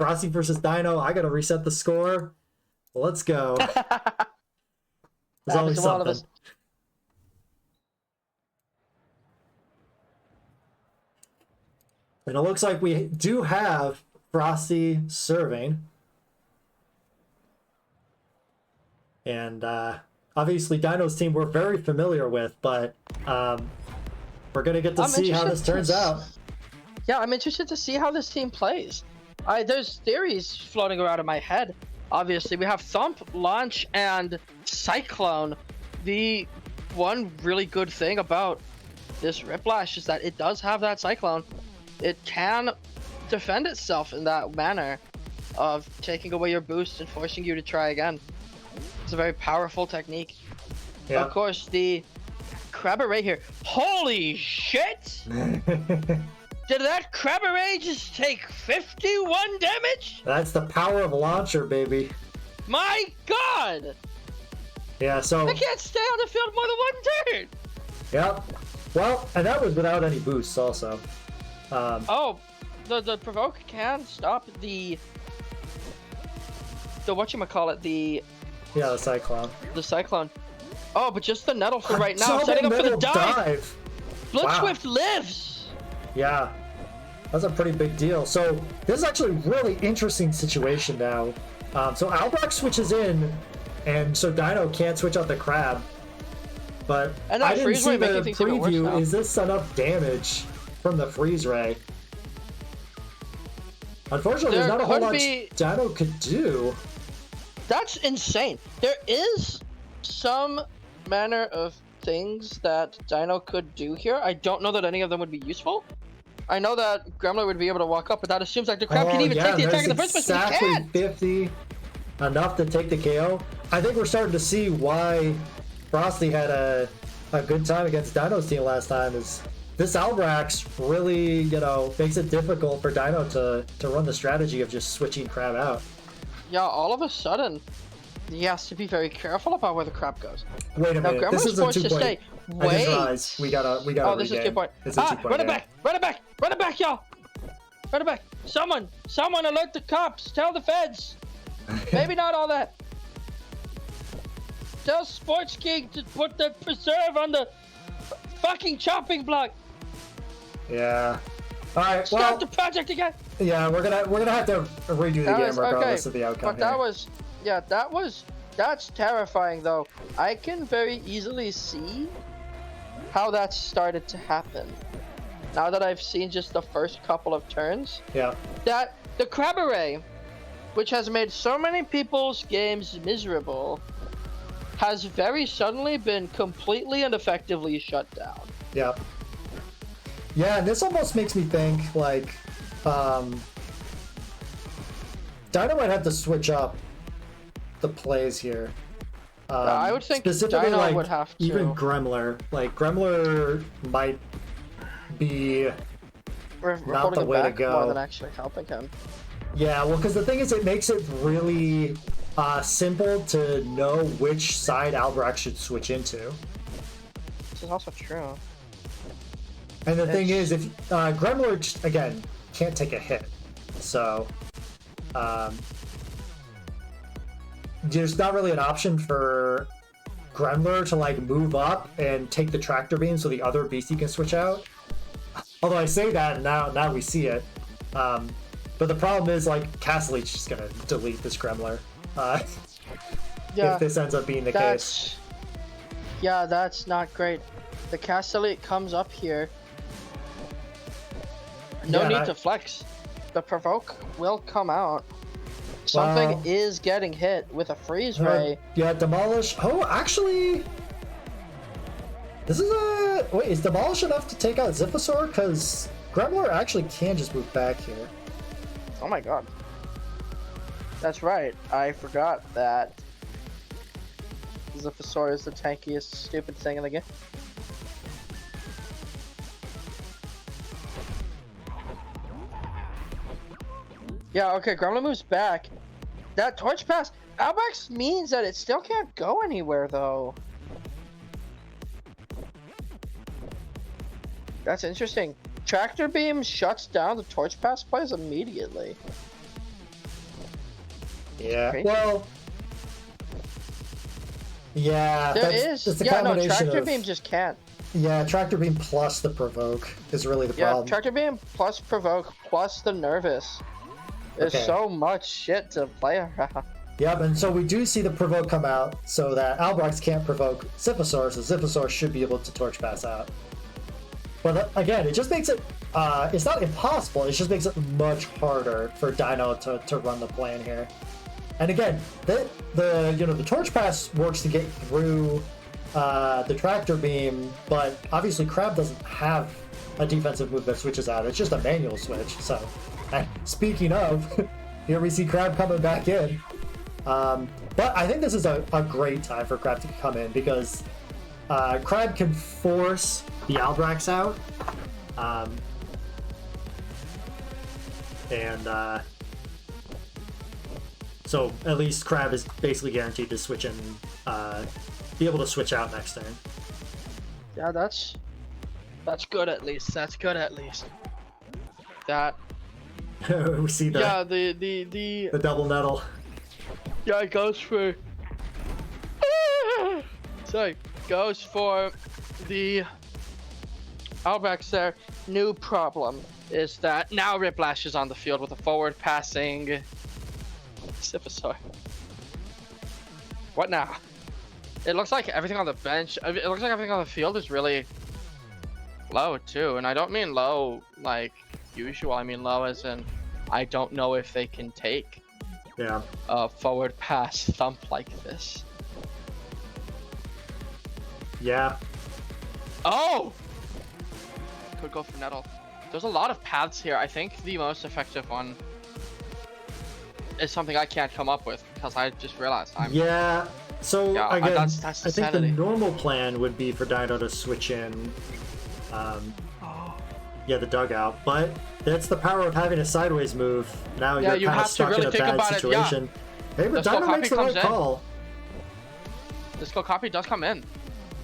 Frosty versus Dino. I gotta reset the score. Let's go. There's always something. And it looks like we do have Frosty serving. And obviously Dino's team we're very familiar with, but we're going to get to see how this turns out. Yeah, I'm interested to see how this team plays. There's theories floating around in my head. Obviously, we have Thump, Launch, and Cyclone. The one really good thing about this Riplash is that it does have that Cyclone. It can defend itself in that manner of taking away your boost and forcing you to try again. It's a very powerful technique. Yeah. Of course, the Crabberay here. Holy shit! Did that Crabberay just take 51 damage? That's the power of Launcher, baby. My god! Yeah, so... I can't stay on the field more than one turn! Yep. Well, and that was without any boosts also. Oh, the Provoke can stop the whatchamacallit, Yeah, the Cyclone. The Cyclone. Oh, but just the Nettle for right now. Setting up for the dive! Blood Swift lives! Yeah, that's a pretty big deal. So this is actually a really interesting situation now. So Albrecht switches in, and so Dino can't switch out the Crab. But I didn't see the preview. Is this enough damage from the Freeze Ray? Unfortunately, there's not a whole lot Dino could do. That's insane. There is some manner of things that Dino could do here. I don't know that any of them would be useful. I know that Gremlin would be able to walk up, but that assumes like the Crab can even take the attack in the first place. Exactly 50, enough to take the KO. I think we're starting to see why Frosty had a good time against Dino's team last time. Is this Albrax really, makes it difficult for Dino to run the strategy of just switching Crab out. Yeah, all of a sudden, he has to be very careful about where the Crab goes. Wait a minute, now, this is a 2 point. Wait. I just realized we gotta Oh, this is 2 point. It's a 2 point. Run it back! Run it back! Run it back, y'all! Run it back! Someone alert the cops! Tell the feds! Maybe not all that. Tell Sports King to put the preserve on the fucking chopping block. Yeah. All right. Start the project again. Yeah, we're gonna have to redo the game regardless of the outcome. But that's terrifying though. I can very easily see how that started to happen. Now that I've seen just the first couple of turns. Yeah. That the Crabberay, which has made so many people's games miserable, has very suddenly been completely and effectively shut down. Yeah. Yeah, and this almost makes me think like Dino might have to switch up the plays here. I would think specifically Dino would have to. Even Gremler. Like Gremler might be not the way to go. More than actually helping him. Yeah, well, because the thing is, it makes it really simple to know which side Albrecht should switch into. This is also true. And the thing is, if Gremler, just, again, can't take a hit, so there's not really an option for Gremler to like move up and take the tractor beam so the other beastie can switch out. Although I say that, and now we see it. But the problem is, like, Castle's just gonna delete this Gremler. If this ends up being the case. Yeah, that's not great. The Castle comes up here. No need to flex. The Provoke will come out. Something is getting hit with a Freeze Ray. Yeah, Demolish. Oh, actually, this is a... Wait, is Demolish enough to take out Zipposaur? Because Gremler actually can just move back here. Oh my god. That's right. I forgot that Zipposaur is the tankiest stupid thing in the game. Yeah, okay, Gremlin moves back. That Torch Pass, Albex means that it still can't go anywhere, though. That's interesting. Tractor Beam shuts down the Torch Pass plays immediately. Yeah. Crazy. Well. Yeah. It's a combination no, tractor of, beam just can't. Yeah, tractor beam plus the provoke is really the problem. Tractor beam plus provoke plus the nervous. There's so much shit to play around. Yep, and so we do see the provoke come out so that Albrecht can't provoke Zipposaur, so Zipposaur should be able to torch pass out. But again, it just makes it, it's not impossible, it just makes it much harder for Dino to run the plan here. And again, the torch pass works to get through the tractor beam, but obviously Crab doesn't have a defensive move that switches out. It's just a manual switch. So, speaking of, here we see Crab coming back in. But I think this is a great time for Crab to come in because Crab can force the Albrax out. So at least Crab is basically guaranteed to switch in, be able to switch out next turn. Yeah, that's good at least. That's good at least. That. We see the the double nettle. Yeah, it goes for. Sorry, goes for the Albrax there. New problem is that now Riplash is on the field with a forward passing Zipposaur. What now? It looks like everything on the bench, it looks like everything on the field is really low too. And I don't mean low like usual, I mean low as in I don't know if they can take a forward pass thump like this. Yeah. Oh! Could go for Nettle. There's a lot of paths here. I think the most effective one is something I can't come up with because I just realized I'm... Yeah. So again, that's I think the normal plan would be for Dino to switch in, the dugout. But that's the power of having a sideways move. Now you're kind of stuck in a bad situation. Hey, but Dino makes the right call. Disco Copy does come in,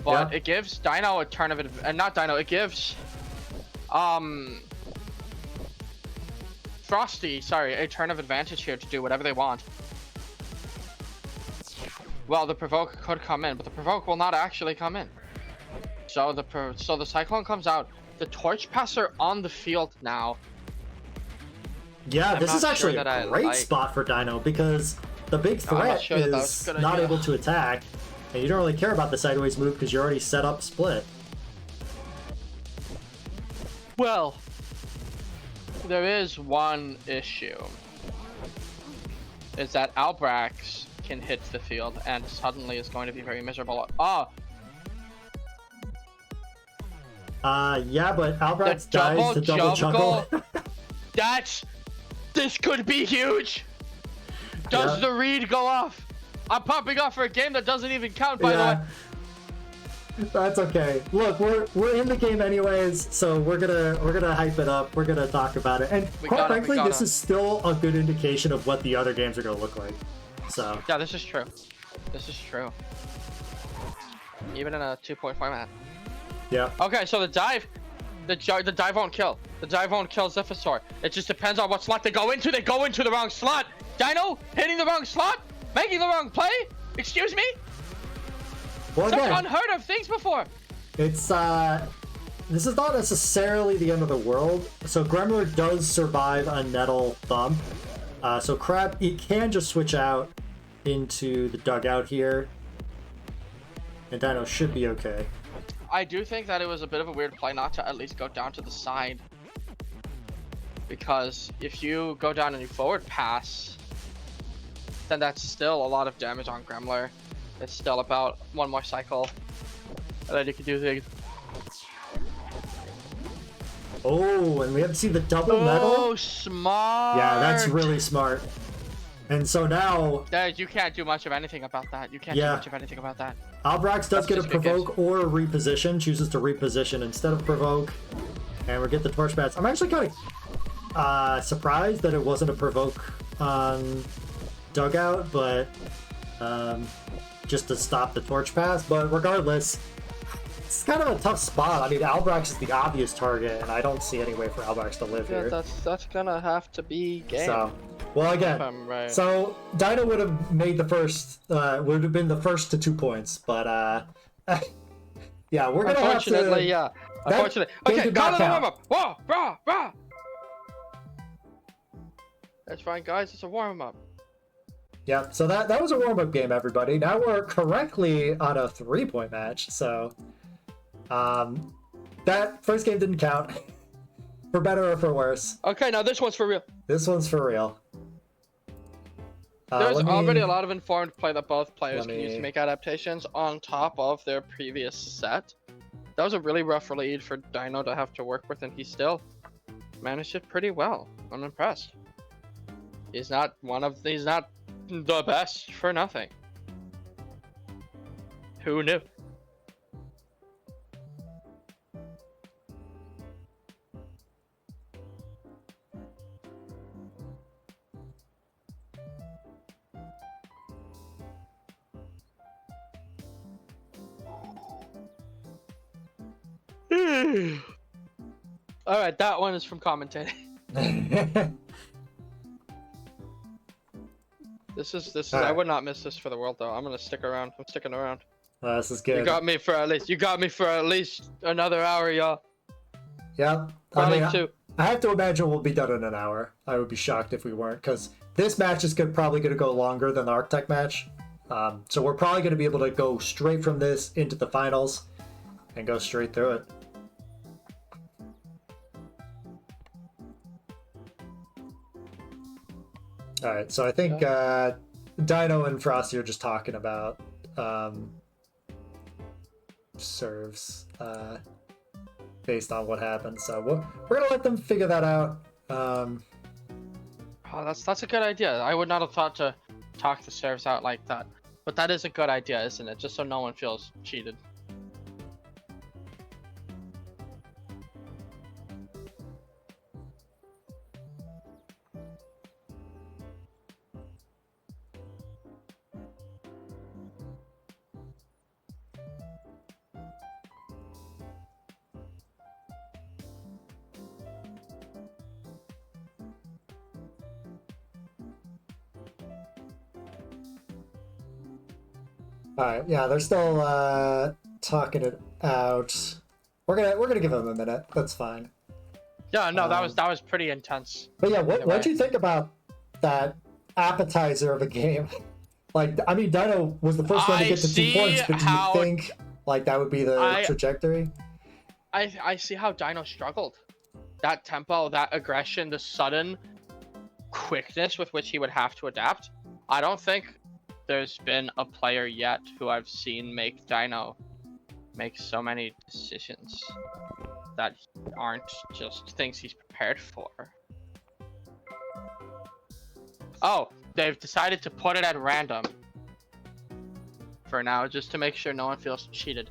but it gives Dino a turn of advantage. Not Dino. It gives Frosty, sorry, a turn of advantage here to do whatever they want. Well, the provoke could come in, but the provoke will not actually come in. So the Cyclone comes out. The Torch Passer on the field now. Yeah, this is actually a great spot for Dino because the big threat is not able to attack, and you don't really care about the sideways move because you're already set up split. Well, there is one issue. Is that Albrax can hit the field and suddenly is going to be very miserable. Yeah, but Albrax dies to double juggle. This could be huge. Does the read go off? I'm popping off for a game that doesn't even count, by the way. That's okay. Look, we're in the game anyways, so we're gonna hype it up. We're gonna talk about it, and quite frankly, this is still a good indication of what the other games are gonna look like. So yeah, this is true. This is true. Even in a 2-point format. Yeah. Okay, so the dive won't kill. The dive won't kill Zipposaur. It just depends on what slot they go into. They go into the wrong slot. Dino hitting the wrong slot, making the wrong play. Excuse me. Well, such unheard of things before. It's this is not necessarily the end of the world. So Gremler does survive a Nettle Thump. So Crab, he can just switch out into the dugout here, and Dino should be okay. I do think that it was a bit of a weird play not to at least go down to the side, because if you go down and you forward pass, then that's still a lot of damage on Gremler. It's still about one more cycle, and then you can do things. Oh, and we have to see the double Nettle. Oh, smart. Yeah, that's really smart. And so now... you can't do much of anything about that. You can't do much of anything about that. Albrax does get a provoke or a reposition, chooses to reposition instead of provoke. And we get the torch bats. I'm actually kind of surprised that it wasn't a provoke on dugout, but just to stop the torch pass. But regardless, it's kind of a tough spot. I mean, Albrax is the obvious target, and I don't see any way for Albrax to live here. That's gonna have to be game. So, Well, again, If I'm right. so Dino would have made the first, would have been the first to 2 points, but yeah, we're gonna have to. Unfortunately, yeah. Unfortunately. game Okay, did not call it a count. warm-up. Whoa, rah, rah. That's fine, guys. It's a warm-up. Yeah, so that was a warm-up game, everybody. Now we're correctly on a 3-point match, so that first game didn't count, for better or for worse. Okay, now this one's for real. This one's for real. There's let me- already a lot of informed play that both players let can use me- to make adaptations on top of their previous set. That was a really rough lead for Dino to have to work with, and he still managed it pretty well. I'm impressed. He's not the best for nothing. Who knew? All right, that one is from commentating. This is. All I right. would not miss this for the world, though. I'm gonna stick around. I'm sticking around. This is You good. got me for at least. You got me for at least another hour, y'all. Yeah, Probably I mean, two. I have to imagine we'll be done in an hour. I would be shocked if we weren't, because this match is probably going to go longer than the Arctech match. So we're probably going to be able to go straight from this into the finals and go straight through it. All right, so I think Dino and Frosty are just talking about serves based on what happened. So we're gonna let them figure that out. Oh, that's a good idea. I would not have thought to talk the serves out like that, but that is a good idea, isn't it? Just so no one feels cheated. All right, yeah, they're still talking it out. We're gonna give them a minute. That's fine. Yeah, no, that was pretty intense. But yeah, Either what do way. you think about that appetizer of a game? Like, I mean, Dino was the first one to I get to 2 see points, but do you how- think like that would be the trajectory? I see how Dino struggled. That tempo, that aggression, the sudden quickness with which he would have to adapt. I don't think there's been a player yet who I've seen make Dino make so many decisions that aren't just things he's prepared for. Oh, they've decided to put it at random for now, just to make sure no one feels cheated.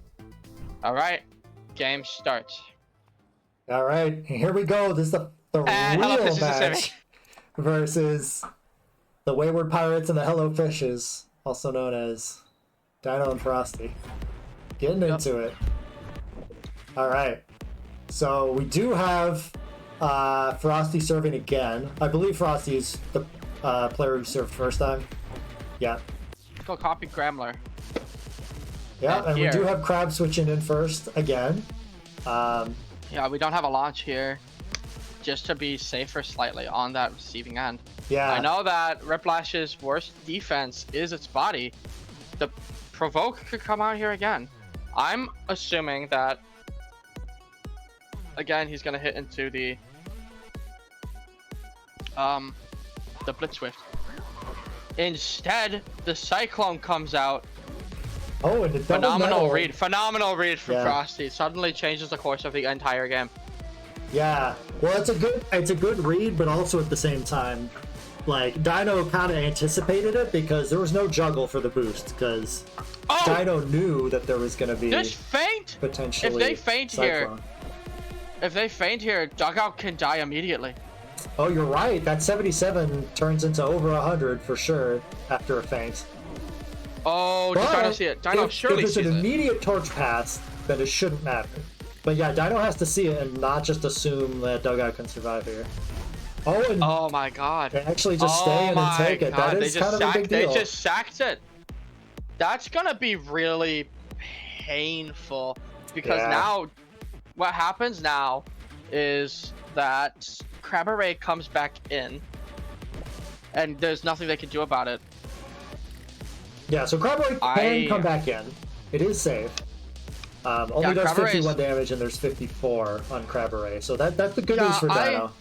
All right, game starts. All right, here we go. This is the And Hello real Fishes is match versus the Wayward Pirates and the Hello Fishes, also known as Dino and Frosty. Getting into it. All right, so we do have Frosty serving again. I believe Frosty is the player who served first time. Yeah. Go copy Gremler. Yeah, and we here. do have Crab switching in first again. Yeah, we don't have a launch here, just to be safer slightly on that receiving end. Yeah. I know that Riplash's worst defense is its body. The provoke could come out here again. I'm assuming that, again, he's gonna hit into the Blitz Swift. Instead, the Cyclone comes out. Oh, and the double Phenomenal metal. read. Phenomenal read from Yeah. Frosty. Suddenly changes the course of the entire game. Yeah. Well, it's a good read, but also at the same time, like Dino kind of anticipated it because there was no juggle for the boost because Oh! Dino knew that there was going to be This feint! potentially. If they feint here, Cyclone. If they feint here, Dugout can die immediately. Oh, you're right. That 77 turns into over 100 for sure after a feint. Oh, does Dino But see it? Dino if surely there's sees an it. immediate torch pass, then it shouldn't matter. But yeah, Dino has to see it and not just assume that Dugout can survive here. Oh, and Oh my god. they actually just stay in and take it. That is kind of a big deal. They just sacked it. That's gonna be really painful because now what happens now is that Cabaret comes back in and there's nothing they can do about it. Yeah, so Cabaret can come back in. It is safe. Only does 51 damage and there's 54 on Cabaret, so that's the good news for Dino.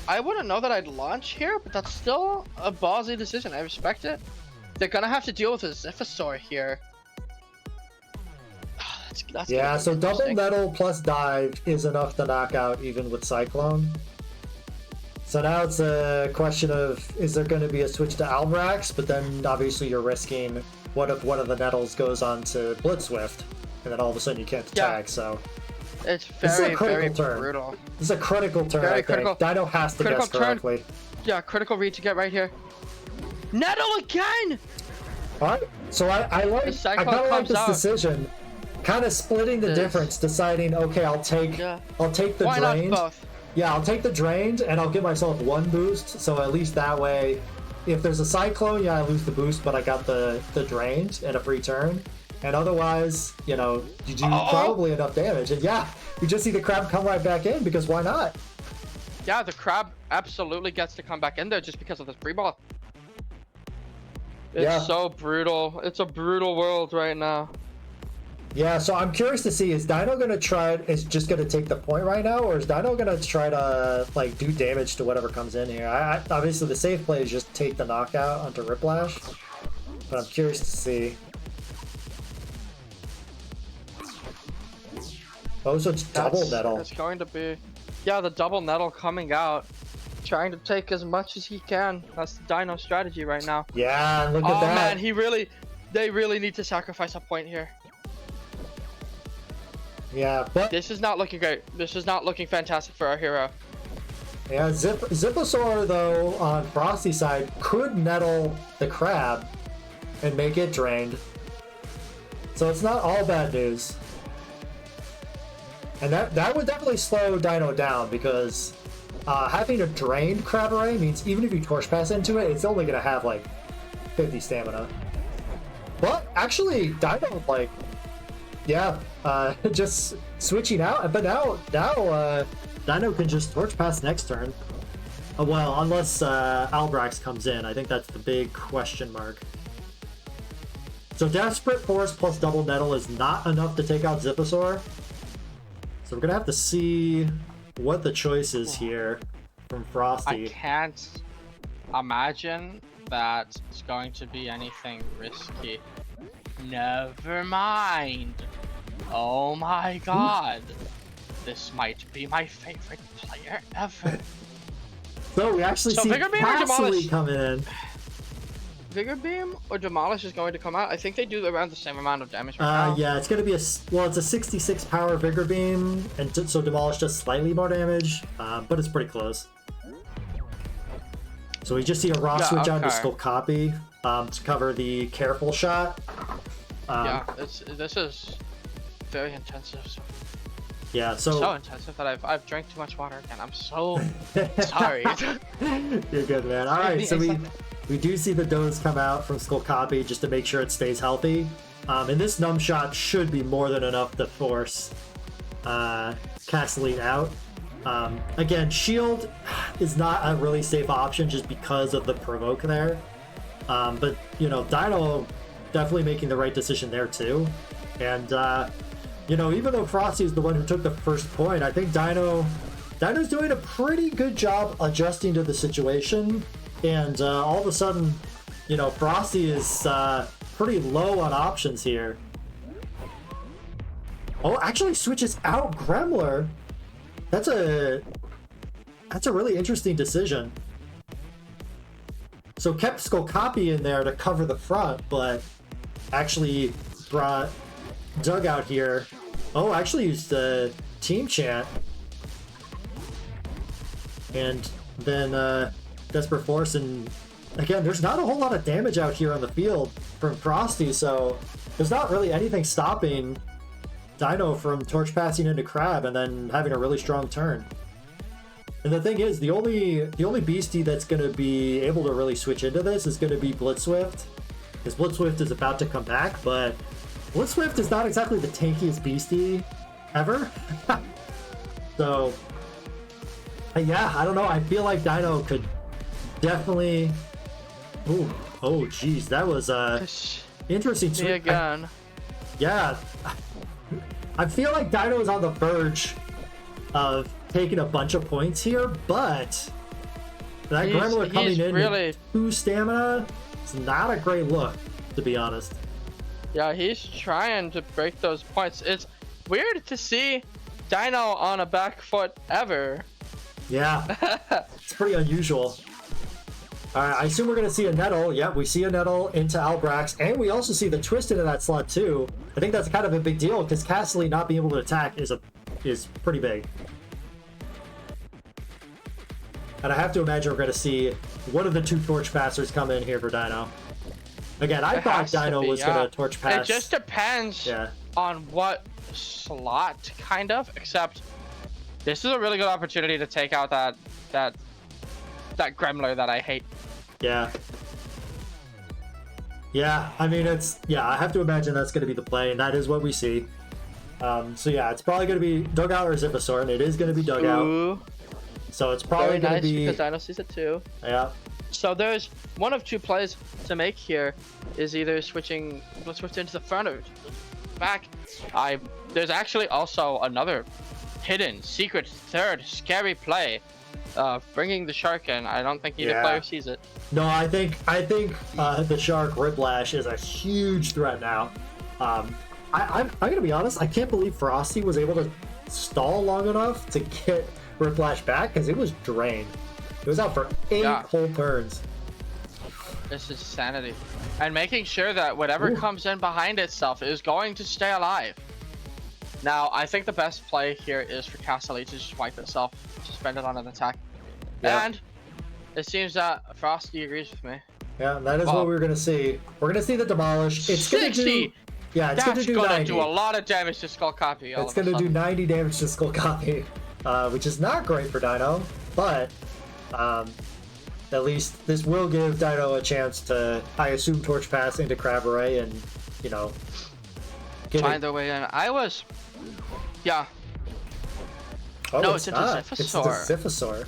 I wouldn't know that I'd launch here, but that's still a ballsy decision. I respect it. They're gonna have to deal with a Ziphosaur here. Yeah, so double Nettle plus dive is enough to knock out even with Cyclone. So now it's a question of, is there going to be a switch to Albrax? But then obviously you're risking, what if one of the Nettles goes on to Blitzwift? And then all of a sudden you can't attack, so... It's very brutal. This is a critical turn, I think. Dino has to guess correctly. Yeah, critical read to get right here. Nettle again! Alright, so I kind of like this decision. Kind of splitting the difference, deciding, okay, I'll take the drained. Not both? Yeah, I'll take the drained, and I'll give myself one boost, so at least that way, if there's a Cyclone, yeah, I lose the boost, but I got the drained and a free turn. And otherwise, you know, you do probably enough damage. And yeah, you just see the crab come right back in, because why not? Yeah, the crab absolutely gets to come back in there just because of this free ball. It's so brutal. It's a brutal world right now. Yeah, so I'm curious to see, is Dino gonna just gonna take the point right now, or is Dino gonna try to like do damage to whatever comes in here? Obviously the safe play is just take the knockout onto Riplash, but I'm curious to see. Oh, so it's double Nettle. It's going to be, yeah, the double Nettle coming out, trying to take as much as he can. That's the Dino strategy right now. Yeah, and look at that. Oh man, they really need to sacrifice a point here. Yeah, but this is not looking great. This is not looking fantastic for our hero. Yeah, Ziphosaur though on Frosty's side could nettle the crab and make it drained. So it's not all bad news. And that would definitely slow Dino down, because having a drained Cabaret means even if you Torch Pass into it, it's only gonna have like 50 stamina. But actually, Dino, like, yeah, just switching out. But now Dino can just Torch Pass next turn. Well, unless Albrax comes in. I think that's the big question mark. So Desperate Force plus double Nettle is not enough to take out Ziphosaur. So we're gonna have to see what the choice is here from Frosty. I can't imagine that it's going to be anything risky. Never mind. Oh my god. This might be my favorite player ever. So we actually see Castle coming in. Vigor Beam or Demolish is going to come out. I think they do around the same amount of damage right now. Yeah, it's going to be it's a 66 power Vigor Beam, and so Demolish does slightly more damage, but it's pretty close. So we just see a raw switch on to Skull Copy to cover the Careful Shot. Yeah, this is very intensive. Yeah, so intensive that I've drank too much water again. I'm so sorry. You're good, man. All right, so we do see the Doze come out from Skull Copy just to make sure it stays healthy. And this Numb Shot should be more than enough to force Castelline out. Again, Shield is not a really safe option just because of the Provoke there. But, you know, Dino definitely making the right decision there too. And, you know, even though Frosty is the one who took the first point, I think Dino's doing a pretty good job adjusting to the situation. And all of a sudden, you know, Frosty is pretty low on options here. Oh, actually switches out Gremler. That's a really interesting decision. So kept Skull Copy in there to cover the front, but actually brought Doug out here. Oh, actually used the Team Chant. And then Desperate Force, and again, there's not a whole lot of damage out here on the field from Frosty, so there's not really anything stopping Dino from Torch Passing into Crab and then having a really strong turn. And the thing is, the only beastie that's going to be able to really switch into this is going to be Blitzswift, because Blitzswift is about to come back, but Blitzswift is not exactly the tankiest beastie ever. So, yeah, I don't know. I feel like Dino could definitely. Ooh, oh, geez, that was interesting. Me again. Yeah, I feel like Dino is on the verge of taking a bunch of points here, but that Gremlin coming in really... with 2 stamina is not a great look, to be honest. Yeah, he's trying to break those points. It's weird to see Dino on a back foot ever. Yeah, it's pretty unusual. Alright, I assume we're going to see a Nettle. Yep, we see a Nettle into Albrax, and we also see the twist into that slot too. I think that's kind of a big deal, because Castle not being able to attack is pretty big. And I have to imagine we're going to see one of the 2 torch passers come in here for Dino. Again, I thought Dino was going to torch pass. It just depends on what slot, kind of, except this is a really good opportunity to take out that Gremlin that I hate. Yeah. Yeah, I mean, I have to imagine that's going to be the play, and that is what we see. So yeah, it's probably going to be Dugout or Zipposaur, and it is going to be Dugout. Ooh. So it's probably going to be... because Dino sees it too. Yeah. So there's one of 2 plays to make here, is either switching into the front or back. There's actually also another hidden, secret, third, scary play. Bringing the shark in. I don't think either player sees it. No, I think the shark Riplash is a huge threat now. I'm gonna be honest. I can't believe Frosty was able to stall long enough to get Riplash back, because it was drained. It was out for 8 whole turns. This is sanity, and making sure that whatever comes in behind itself is going to stay alive. Now, I think the best play here is for Castelli to just wipe itself, suspend it on an attack. Yeah. And it seems that Frosty agrees with me. Yeah, that is what we're going to see. We're going to see the Demolish. It's going to do... Yeah, it's going to do 90. That's going to do a lot of damage to Skull Copy. It's going to do 90 damage to Skull Copy, which is not great for Dino, but at least this will give Dino a chance to, I assume, Torch Pass into Crabberay and, you know... Find their way in. Yeah. Oh, no, it's a not. Zipposaur. It's the Zipposaur.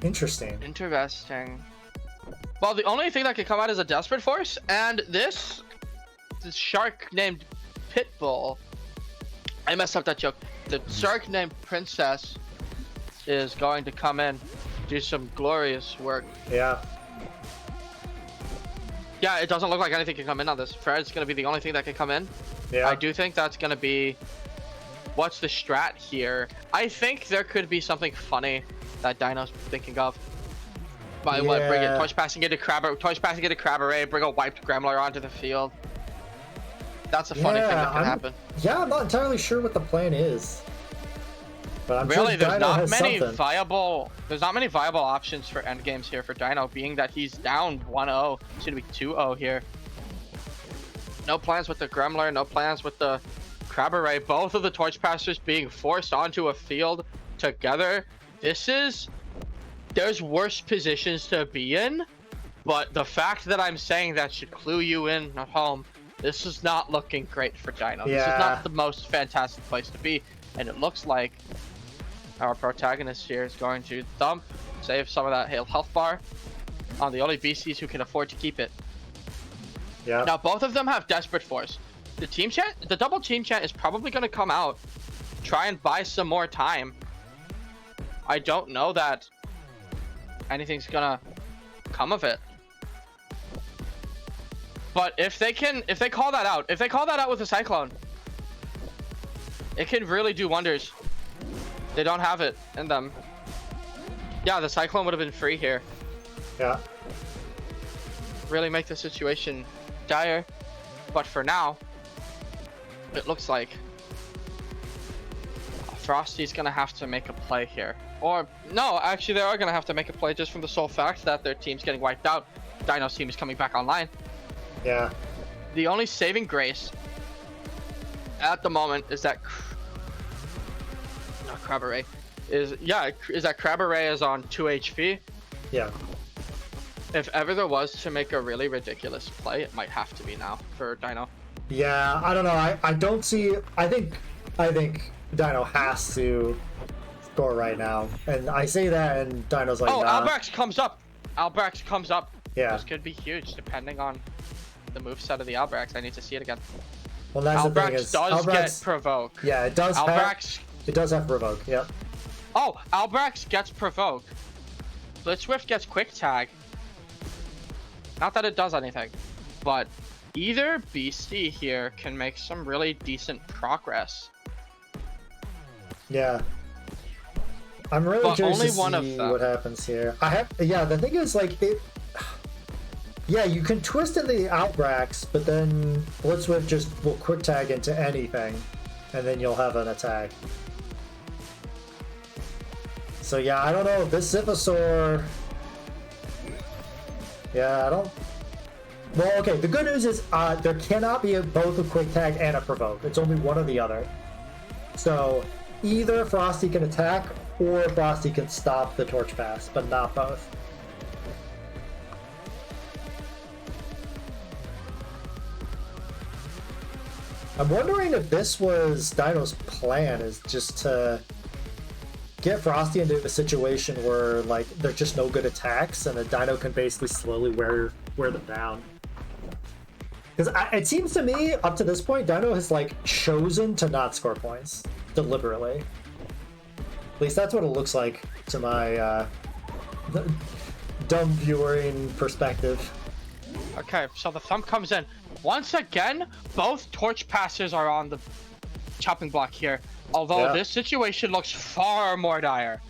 Interesting. Well, the only thing that could come out is a Desperate Force, and this shark named Pitbull. I messed up that joke. The shark named Princess is going to come in, do some glorious work. Yeah. Yeah, it doesn't look like anything can come in on this. Fred's going to be the only thing that can come in. Yeah. I do think that's going to be... What's the strat here? I think there could be something funny that Dino's thinking of. By what? Bring it torch passing into Crabberay, bring a wiped Gremlin onto the field. That's a funny thing that could happen. Yeah, I'm not entirely sure what the plan is. But I'm really, sure there's Dino not many something. there's not many viable options for end games here for Dino, being that he's down 1-0, soon to be 2-0 here. No plans with the Gremlin, no plans with the Crabberay. Both of the Torch Passers being forced onto a field together. There's worse positions to be in, but the fact that I'm saying that should clue you in at home. This is not looking great for Dino. Yeah. This is not the most fantastic place to be, and it looks like our protagonist here is going to thump, save some of that health bar on the only beasties who can afford to keep it. Yeah. Now both of them have Desperate Force. The double team chant is probably going to come out, try and buy some more time. I don't know that anything's gonna come of it. But if they call that out with a Cyclone, it can really do wonders. They don't have it in them. Yeah, the Cyclone would have been free here. Yeah. Really make the situation dire. But for now, it looks like Frosty's gonna have to make a play here. Or, no, actually they are gonna have to make a play just from the sole fact that their team's getting wiped out. Dino's team is coming back online. Yeah. The only saving grace at the moment is that Crabberay is that Crabberay is on 2 HP. Yeah. If ever there was to make a really ridiculous play, it might have to be now for Dino. Yeah, I don't know. I don't see. I think Dino has to score right now, and I say that, and Dino's like, oh, nah. Albrecht comes up. Albrecht comes up. Yeah. This could be huge depending on the moveset of the Albrecht. I need to see it again. Well, that's the thing Albrecht is, does Albrecht's, get provoke. Yeah, it does. It does have provoke. Yep. Oh, Albrecht gets provoke. Blitzswift gets quick tag. Not that it does anything, but either Beastie here can make some really decent progress. Yeah. I'm really But curious only to one of see them. what happens here. Yeah, the thing is, like, it. Yeah, you can twist into the Outbrax, but then Blitzwhip just will quick tag into anything, and then you'll have an attack. So yeah, I don't know. This Zivasaur. Yeah, I don't. Well, okay. The good news is there cannot be both a quick tag and a provoke. It's only one or the other. So either Frosty can attack or Frosty can stop the Torch Pass, but not both. I'm wondering if this was Dino's plan, is just to get Frosty into a situation where, like, there's just no good attacks, and the Dino can basically slowly wear them down. Because it seems to me, up to this point, Dino has, like, chosen to not score points deliberately. At least that's what it looks like to my dumb viewing perspective. Okay, so the thump comes in. Once again, both torch passes are on the chopping block here. Although this situation looks far more dire.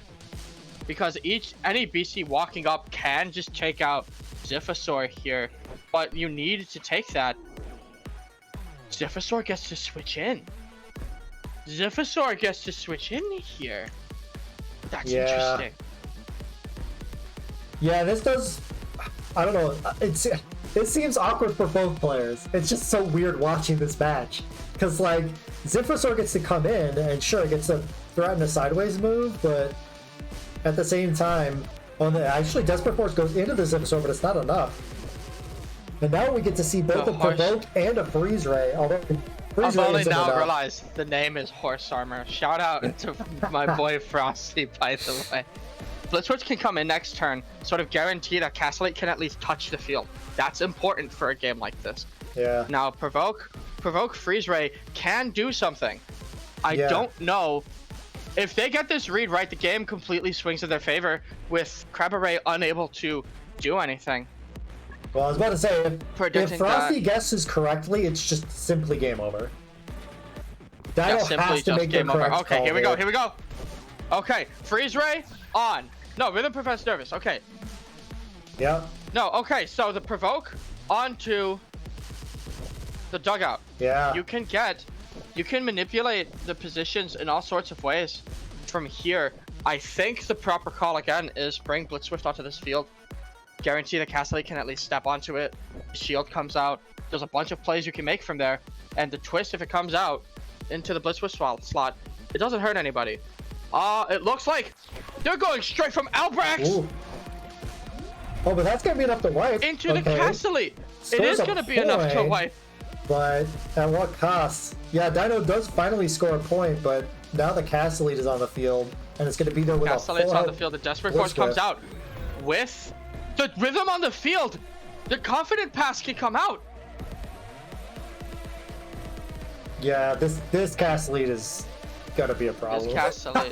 Because any BC walking up can just take out Zivasaur here. But you need to take that. Zivasaur gets to switch in. Zivasaur gets to switch in here. That's interesting. Yeah, this does... I don't know. It seems awkward for both players. It's just so weird watching this match. Because, like, Zivasaur gets to come in, and sure, gets to threaten a sideways move, but at the same time, actually, Desperate Force goes into the Zivasaur, but it's not enough. And now we get to see both a Provoke and a Freeze Ray, although Freeze Ray I've only isn't now enough. realized the name is Horse Armor. Shout out to my boy Frosty, by the way. Blitzwitch can come in next turn, sort of guarantee that Castellate can at least touch the field. That's important for a game like this. Yeah. Now, Provoke Freeze Ray can do something. I don't know. If they get this read right, the game completely swings in their favor, with Crabberay unable to do anything. Well, I was about to say, if Frosty guesses correctly, it's just simply game over. Dino has to make the correct Okay, call here we go. Okay, Freeze Ray on. No, Rhythm Prevents Nervous. Okay. Yep. No, okay, so the Provoke onto the dugout. Yeah. You can manipulate the positions in all sorts of ways from here. I think the proper call again is bring Blitzswift onto this field. Guarantee the Castellate can at least step onto it. The shield comes out. There's a bunch of plays you can make from there. And the twist, if it comes out into the Blitzswift slot, it doesn't hurt anybody. It looks like they're going straight from Albrecht. Ooh. Oh, but that's gonna be enough to wipe. Into the Castellate. It is gonna be enough to wipe. But at what cost? Yeah, Dino does finally score a point, but now the Castellate is on the field, and it's gonna be there with Castellate's on the field. The Desperate Force comes out with the rhythm on the field. The Confident Pass can come out. Yeah, this Castellate is gonna be a problem.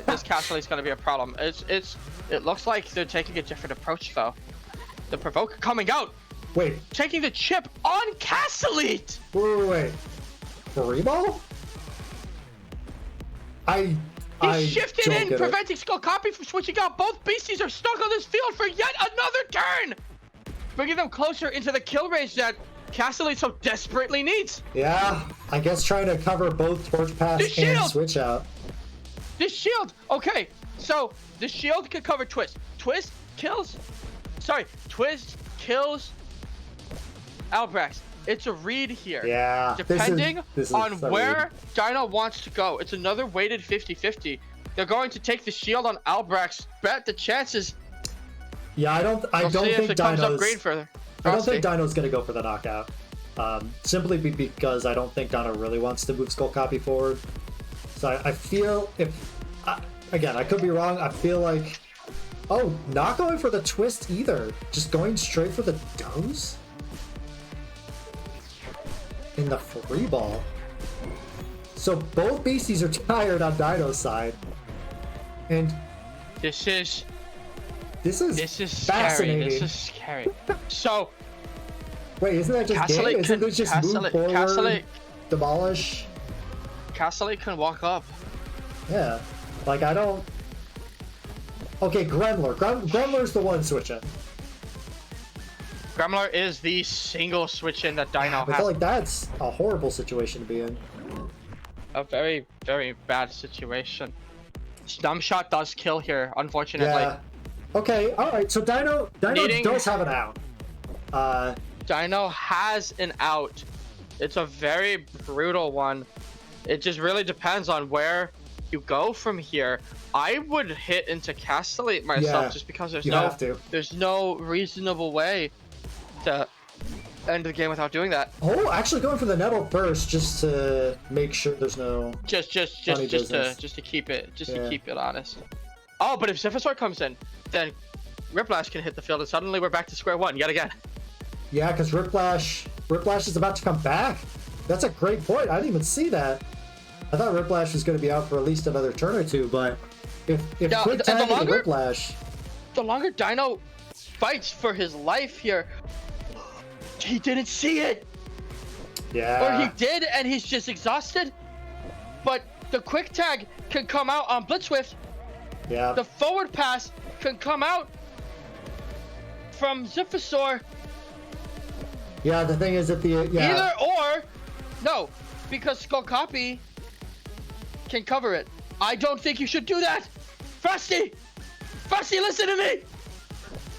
This Castellate's gonna be a problem. It looks like they're taking a different approach though. The Provoke coming out. Wait. Taking the chip on Castellate. Wait. Rebo? He's shifted in, preventing Skull Copy from switching out. Both beasties are stuck on this field for yet another turn, bringing them closer into the kill range that Castellate so desperately needs. Yeah, I guess trying to cover both Torch Pass and Switch out. This shield, okay, so the shield can cover Twist. Twist kills Albrecht. It's a read here. Yeah. Depending on where Dino wants to go. It's another weighted 50-50. They're going to take the shield on Albrecht. Bet the chances. Yeah, I don't We'll see think if it comes up green Dino's. for I don't think Frosty. Dino's gonna go for the knockout. Simply because I don't think Dino really wants to move Skull Copy forward. So I feel again, I could be wrong. I feel like, oh, not going for the twist either. Just going straight for the doze in the free ball. So both beasties are tired on Dino's side, and This is scary. fascinating. This is scary. So Wait, isn't that just game? Isn't this just move forward, demolish? Castelli can walk up. Yeah, like I don't. Okay, Gremler. Gremler's the one switching. Gremler is the single switch in that Dino I feel has. like that's a horrible situation to be in. A very, very bad situation. Stum shot does kill here, unfortunately. Yeah. Okay. All right. So Dino does have an out. Dino has an out. It's a very brutal one. It just really depends on where you go from here. I would hit into Castellate myself, Yeah, just because there's no reasonable way to end the game without doing that. Oh, actually going for the nettle first, just to make sure there's no. Just to keep it honest. Oh, but if Zephysaur comes in, then Riplash can hit the field, and suddenly we're back to square one yet again. Yeah, because Riplash is about to come back. That's a great point. I didn't even see that. I thought Riplash was going to be out for at least another turn or two, but if quick tagging Riplash, the longer Dino fights for his life here, he didn't see it. yeah, Or he did, and he's just exhausted. But the quick tag can come out on Blitzwift. yeah, The forward pass can come out from Zephysaur. yeah. The thing is that Either or, no, because Skull Copy can cover it. I don't think you should do that. Frosty, listen to me.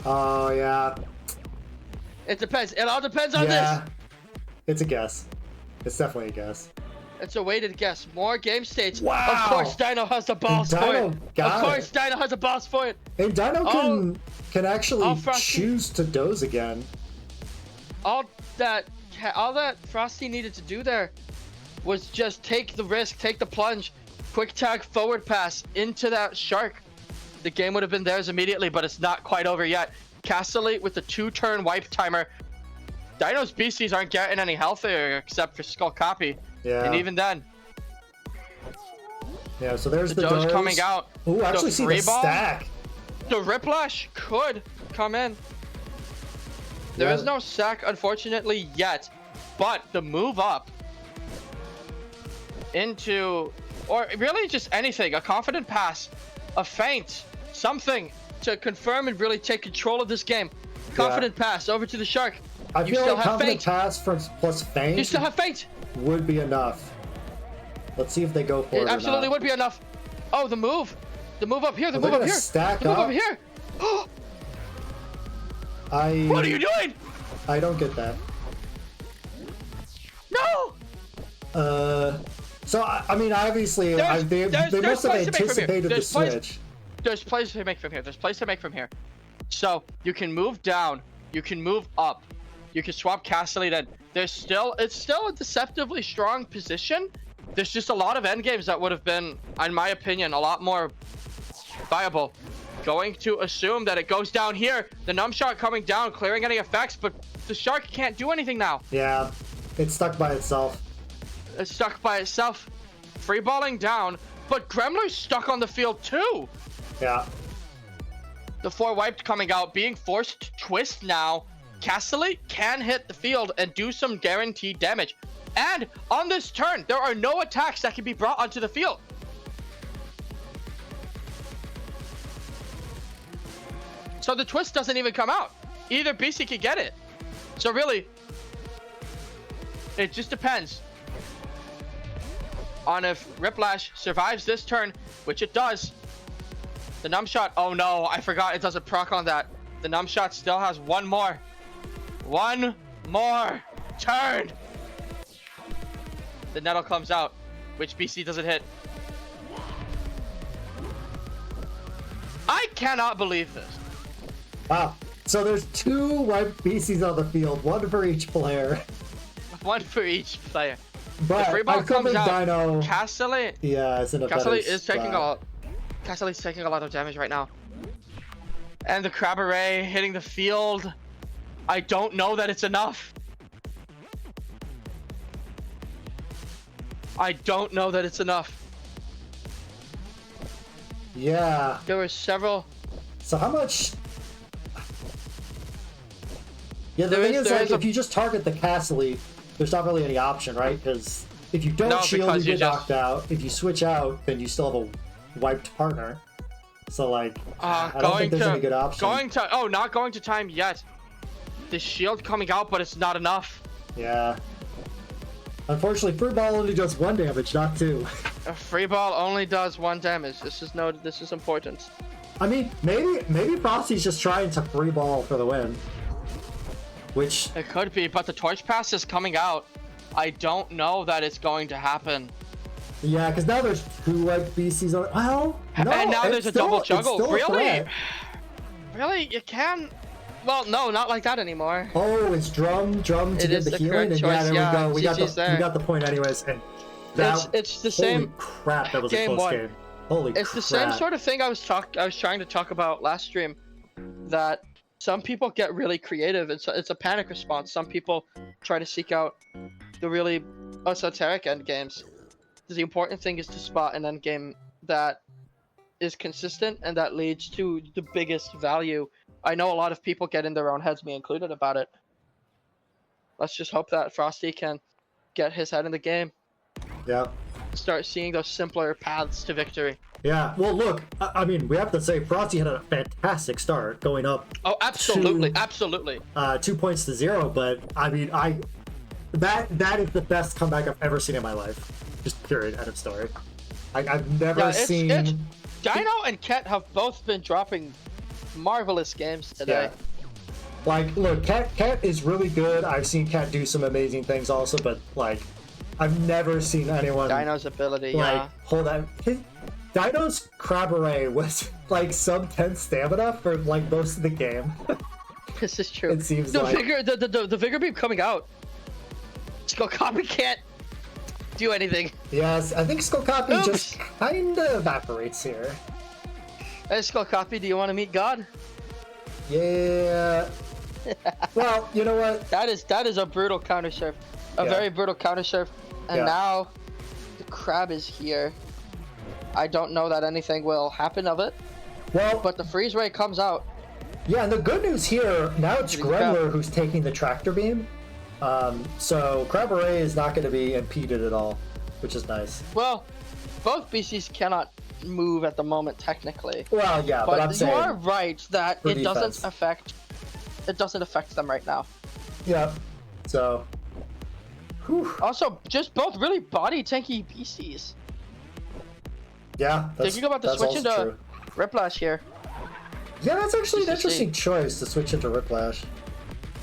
Oh yeah, It depends. It all depends on yeah. this. It's a guess. It's definitely a guess. It's a weighted guess. More game states. Wow. Of course, Dino has the balls for Dino it. got Of course, it. Dino has the balls for it. And Dino can actually Frosty. choose to doze again. All that Frosty needed to do there was just take the risk, take the plunge, quick tag forward pass into that shark. The game would have been theirs immediately, but it's not quite over yet. Castellate with the 2-turn wipe timer. Dino's beasties aren't getting any healthier except for Skull Copy. Yeah. And even then, Yeah, so there's the the doze doze coming out. Ooh, actually see the free ball? stack. The Riplash could come in. There Yeah. is no sack, unfortunately, yet. But the move up into, or really just anything, a confident pass, a feint, something to confirm and really take control of this game. Confident pass over to the shark. I You feel still like have confident feint. pass plus feint You still have feint. would be enough. Let's see if they go for it. It absolutely would be enough. Oh, the move up here. The move they're up gonna here. stack The move up. over here. What are you doing? I don't get that. No. So I mean, obviously, they must have plays to make from here. anticipated the There's plays- switch. There's plays to make from here. There's plays to make from here. So you can move down. You can move up. You can swap Castellate in. It's still a deceptively strong position. There's just a lot of end games that would have been, in my opinion, a lot more viable. Going to assume that it goes down here. The numb shot coming down, clearing any effects, but the shark can't do anything now. Yeah, it's stuck by itself. It's stuck by itself. Free balling down, but Gremler's stuck on the field too. Yeah. The 4 wiped coming out, being forced to twist now. Castellate can hit the field and do some guaranteed damage. And on this turn, there are no attacks that can be brought onto the field. So the twist doesn't even come out. Either BC can get it. So really, it just depends on if Riplash survives this turn, which it does. The numb shot, oh no, I forgot it doesn't proc on that. The numb shot still has one more turn. The nettle comes out, which BC doesn't hit. cannot believe this. Wow. So there's 2 white BCs on the field, 1 for each player. 1 for each player. But the free ball I still comes think out. Dino. Cassidy. Yeah, it's in a Cassidy better is taking spot. Cassidy's taking a lot of damage right now. And the crab array hitting the field. I don't know that it's enough. I don't know that it's enough. Yeah. There were several. So how much? Yeah, the thing is, like, if you just target the Castle, there's not really any option, right? Because if you don't shield, you get knocked out. If you switch out, then you still have a wiped partner. So, like, I don't think there's any good option. Not going to time yet. The shield coming out, but it's not enough. Yeah. Unfortunately, free ball only does 1 damage, not 2. A free ball only does 1 damage. This is important. I mean, maybe Frosty's just trying to free ball for the win. Which it could be, but the torch pass is coming out. I don't know that it's going to happen. Yeah, because now there's 2 white BCs on. Well, no, and now there's a double juggle. Really? Really? You can? Well, no, not like that anymore. Oh, it's drum to get the healing, and yeah, there we go. We got the point anyways. And it's the same. Holy crap, that was a close game. Holy crap. It's the same sort of thing I was trying to talk about last stream. That some people get really creative. It's a panic response. Some people try to seek out the really esoteric end games. The important thing is to spot an end game that is consistent and that leads to the biggest value. I know a lot of people get in their own heads, me included, about it. Let's just hope that Frosty can get his head in the game. Yeah. Start seeing those simpler paths to victory. Yeah. Well, look, I mean, we have to say Frosty had a fantastic start, going up. Oh, absolutely, absolutely. 2 points to 0, but I mean, that is the best comeback I've ever seen in my life. Just period. End of story. I've never seen. Dino and Ket have both been dropping marvelous games today. Yeah. Like, look, Ket is really good. I've seen Ket do some amazing things also, but like, I've never seen anyone. Dino's ability, like, yeah. Hold on. Dino's crab array was like sub 10 stamina for like most of the game. This is true. It seems the like the vigor beam coming out. Skull Copy can't do anything. Yes, I think Skull Copy just kind of evaporates here. Hey, Skull Copy, do you want to meet God? Yeah. Well, you know what? That is a brutal counter surf. A very brutal counter surf. And now the crab is here. I don't know that anything will happen of it. Well, but the freeze ray comes out. Yeah, and the good news here, now it's Gremler who's taking the tractor beam. So Crab Array is not going to be impeded at all, which is nice. Well, both BCs cannot move at the moment technically. Well, yeah, but I'm saying you are right that it doesn't affect them right now. Yeah. So. Whew. Also, just both really body tanky BCs. Yeah. Thinking about the switch into Riplash here. Yeah, that's actually an interesting choice to switch into Riplash.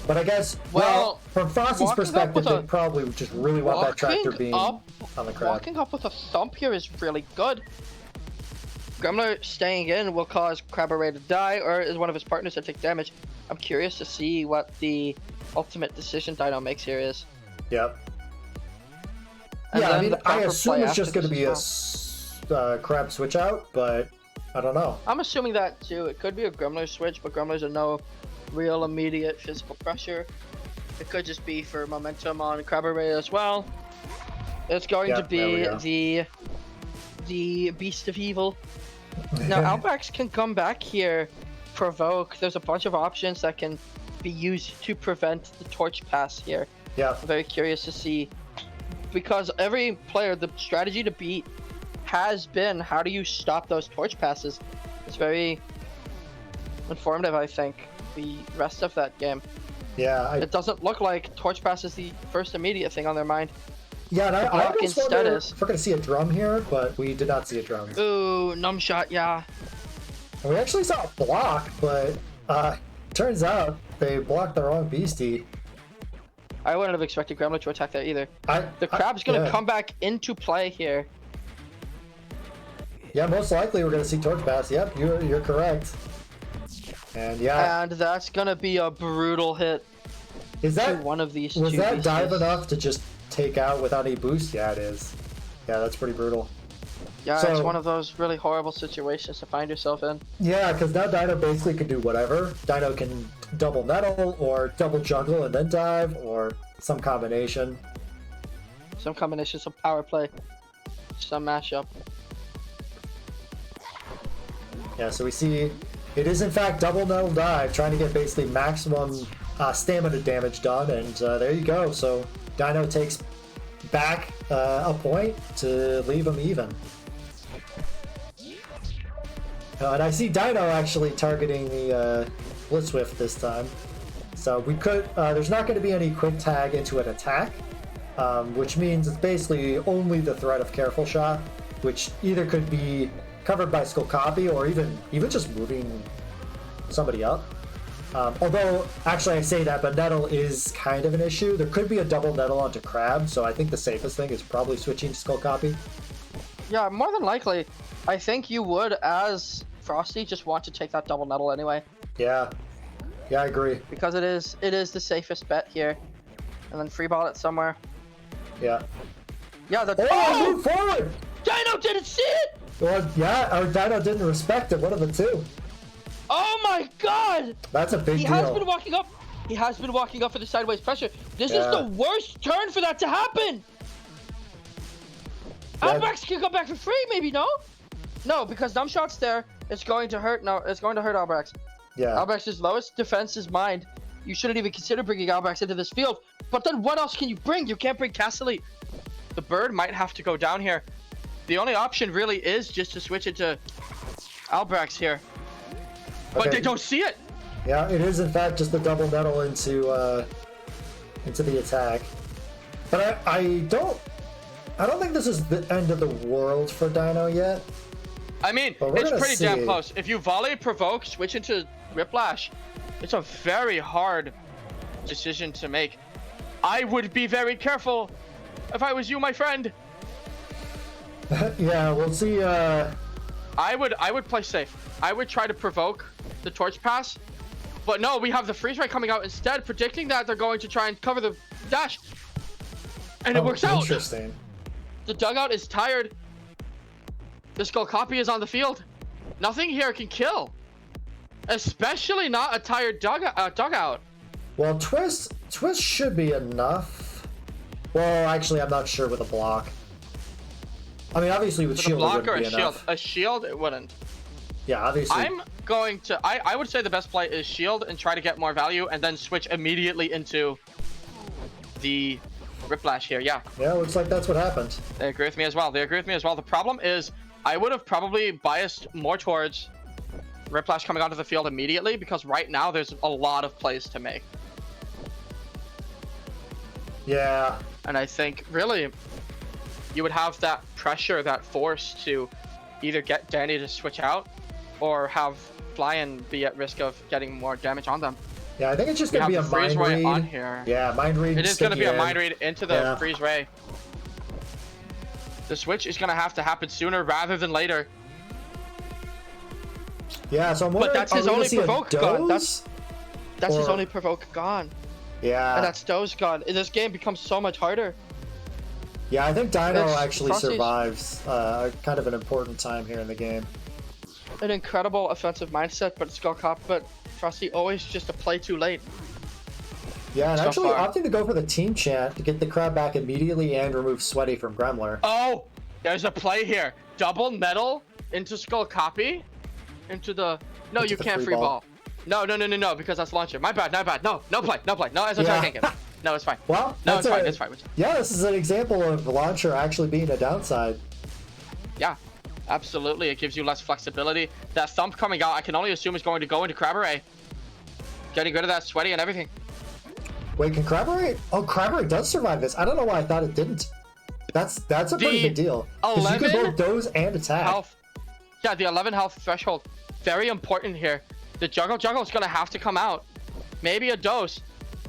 But I guess, well from Frosty's perspective, they probably just really want that tractor beam on the crab. Walking up with a thump here is really good. Gremler staying in will cause Crab Array to die, or is one of his partners to take damage. I'm curious to see what the ultimate decision Dino makes here is. Yep. And yeah, I mean, I assume it's just going to be a crab switch out, but I don't know. I'm assuming that too. It could be a Gremler switch, but Gremlers are no real immediate physical pressure. It could just be for momentum on Crab Array as well. It's going to be the Beast of Evil. Now, Outbacks can come back here, provoke. There's a bunch of options that can be used to prevent the torch pass here. Yeah. I'm very curious to see, because every player, the strategy to beat has been how do you stop those torch passes. It's very informative, I think, the rest of that game. Yeah. It doesn't look like torch pass is the first immediate thing on their mind. Yeah, and I almost wonder if we're going to see a drum here, but we did not see a drum. Ooh, numb shot, yeah. And we actually saw a block, but turns out they blocked the wrong beastie. I wouldn't have expected Gremlin to attack that either. The crab's going to come back into play here. Yeah, most likely we're gonna see Torch Pass. Yep, you're correct. And yeah. And that's gonna be a brutal hit. Is that to one of these was two that dive beasties. enough to just take out without any boost? Yeah, it is. Yeah, that's pretty brutal. Yeah, So- it's one of those really horrible situations to find yourself in. Yeah, because now Dino basically can do whatever. Dino can double nettle or double juggle and then dive, or some combination. Some combination, some power play, some mashup. Yeah, so we see it is in fact double nettle dive, trying to get basically maximum stamina damage done, and there you go. So Dino takes back a point to leave him even. And I see Dino actually targeting the Blitz Whiff this time. So we could, there's not going to be any quick tag into an attack, which means it's basically only the threat of Careful Shot, which either could be covered by Skull Copy or even just moving somebody up. Although, actually I say that, but Nettle is kind of an issue. There could be a double Nettle onto Crab, so I think the safest thing is probably switching to Skull Copy. Yeah, more than likely. I think you would, as Frosty, just want to take that double nettle anyway. Yeah, I agree. Because it is the safest bet here. And then free ball it somewhere. Yeah. Yeah, the Oh, move forward! Dino didn't see it! Well, yeah, or Dino didn't respect it. One of the two. Oh my god! That's a big He deal. has been walking up. He has been walking up for the sideways pressure. This is Yeah. the worst turn for that to happen. Yeah. Albrax can come back for free, maybe, no? No, because dumb shot's there. It's going to hurt. No, it's going to hurt Albrax. Yeah. Albrax's lowest defense is mind. You shouldn't even consider bringing Albrax into this field. But then what else can you bring? You can't bring Castelli. The bird might have to go down here. The only option really is just to switch it to Albrax here. But Okay. they don't see it. Yeah, it is in fact just the double nettle into the attack. But I don't think this is the end of the world for Dino yet. I mean, But we're it's gonna pretty damn see. close. If you volley provoke, switch into Whiplash, it's a very hard decision to make. I would be very careful if I was you, my friend. Yeah, we'll see. I would play safe. I would try to provoke the torch pass. But no, we have the freeze ray coming out instead, predicting that they're going to try and cover the dash. And it works out. Interesting. The dugout is tired. The Skull Copy is on the field. Nothing here can kill. Especially not a tired dugout. Well, twist should be enough. Well, actually, I'm not sure with a block. I mean, obviously with With a shield it block or wouldn't a be shield? enough. A shield, it wouldn't. Yeah, obviously. I'm going to... I would say the best play is shield and try to get more value and then switch immediately into the Whiplash here. Yeah, Yeah, looks like that's what happened. they agree with me as well. The problem is I would have probably biased more towards Whiplash coming onto the field immediately because right now there's a lot of plays to make. Yeah. And I think really you would have that pressure, that force to either get Danny to switch out or have Flyin be at risk of getting more damage on them. Yeah, I think it's just We gonna have be a the freeze mind ray read. on here. Yeah, mind read. It is going to be a sticky mind in. read into the Yeah. freeze ray. The switch is going to have to happen sooner rather than later. Yeah, so I'm wondering. that's are his we gonna only see a provoke gun. dose? That's his Or- only provoke gone. Yeah. And that's Doe's gone. This game becomes so much harder. Yeah, I think Dino It's actually Frosty's- survives kind of an important time here in the game. An incredible offensive mindset, but Skull Cop, but Frosty always just a play too late. Yeah, and So actually far. opting to go for the team chant to get the crowd back immediately and remove Sweaty from Gremler. Oh, there's a play here. Double nettle into Skull Copy. Into the... No, Into you the can't free free ball. ball. No, because that's launcher. My bad. No play. No, as I can't get it. No, it's fine. Well, No, that's it's fine. Yeah, this is an example of launcher actually being a downside. Yeah, absolutely. It gives you less flexibility. That thump coming out, I can only assume is going to go into Crabberay. Getting rid of that Sweaty and everything. Wait, can Crabberay? Oh, Crabberay does survive this. I don't know why I thought it didn't. That's a pretty big deal. 'Cause you can 11 both doze and attack. Health. Yeah, the 11 health threshold. Very important here. The juggle is going to have to come out. Maybe a dose.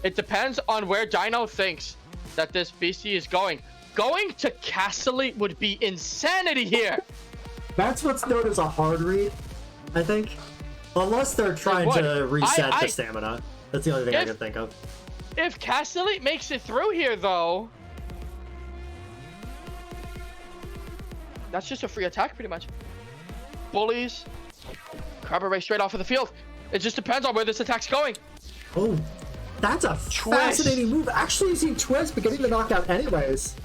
It depends on where Dino thinks that this beastie is going. Going to Castelli would be insanity here. That's what's known as a hard read, I think. Unless they're trying to reset the stamina. That's the only thing I can think of. If Castelli makes it through here, though, that's just a free attack, pretty much. Bullies. Grab a race straight off of the field. It just depends on where this attack's going. Oh, that's a fascinating move. Actually using twist, but getting the knockout anyways.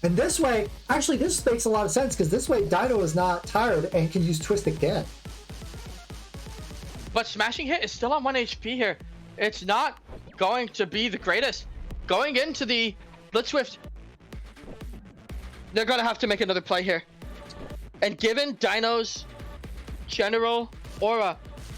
And this way, actually, this makes a lot of sense, because this way Dino is not tired and can use twist again. But smashing hit is still on 1 HP here. It's not going to be the greatest. Going into the Blitz Swift, they're going to have to make another play here. And given Dino's general aura,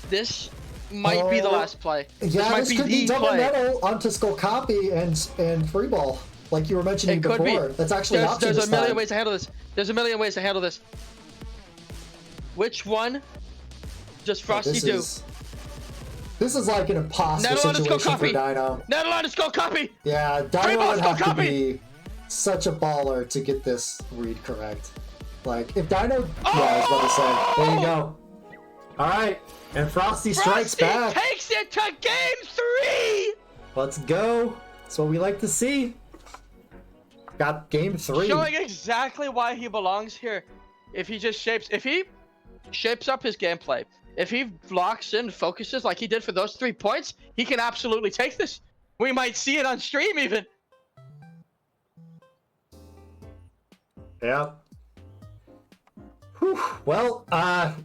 this might be the last play. Yeah, this could be double metal onto Skull Copy and Freeball, like you were mentioning before. Be. That's actually an option. There's a million ways to handle this. There's a million ways to handle this. Which one does Frosty do? This is like an impossible situation for Dino. Nettle to Skull Copy! Yeah, Dino would have to be such a baller to get this read correct. Like, if Dino... Yeah, I was about to say. There you go. Alright, and Frosty strikes back. Frosty takes it to game 3! Let's go. That's what we like to see. Got game 3. Showing exactly why he belongs here. If he shapes up his gameplay, if he locks in, focuses like he did for those 3 points, he can absolutely take this. We might see it on stream even. Yeah. Whew. Well,